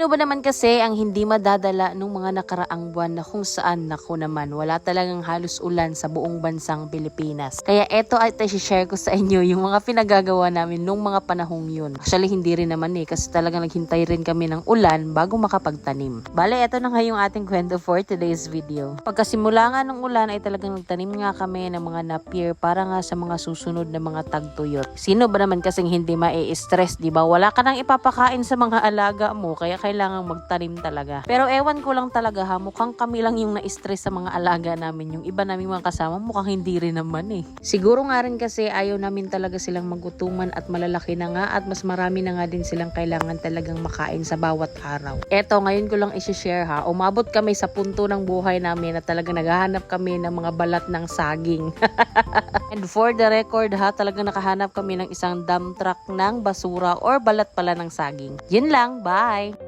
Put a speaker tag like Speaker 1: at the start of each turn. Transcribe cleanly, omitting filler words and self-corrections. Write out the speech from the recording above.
Speaker 1: Sino ba naman kasi ang hindi madadala nung mga nakaraang buwan na kung saan naku naman wala talagang halos ulan sa buong bansang Pilipinas. Kaya eto ay i-share ko sa inyo yung mga pinagagawa namin nung mga panahong yun. Actually hindi rin naman kasi talagang naghintay rin kami ng ulan bago makapagtanim. Bale, eto na nga yung ating kwento for today's video. Pagkasimula nga ng ulan ay talagang nagtanim nga kami ng mga napier para nga sa mga susunod na mga tagtuyot. Sino ba naman kasing hindi ma-stress, di ba? Wala ka nang ipapakain sa mga alaga mo kaya kailangang magtanim talaga. Pero ewan ko lang talaga mukhang kami lang yung na-stress sa mga alaga namin. Yung iba naming mga kasama mukhang hindi rin naman Siguro nga rin kasi ayaw namin talaga silang magutuman at malalaki na nga at mas marami na nga din silang kailangan talagang makain sa bawat araw. Eto, ngayon ko lang i-share umabot kami sa punto ng buhay namin na talagang naghahanap kami ng mga balat ng saging. And for the record talagang nakahanap kami ng isang dump truck ng basura or balat pala ng saging. Yun lang, bye!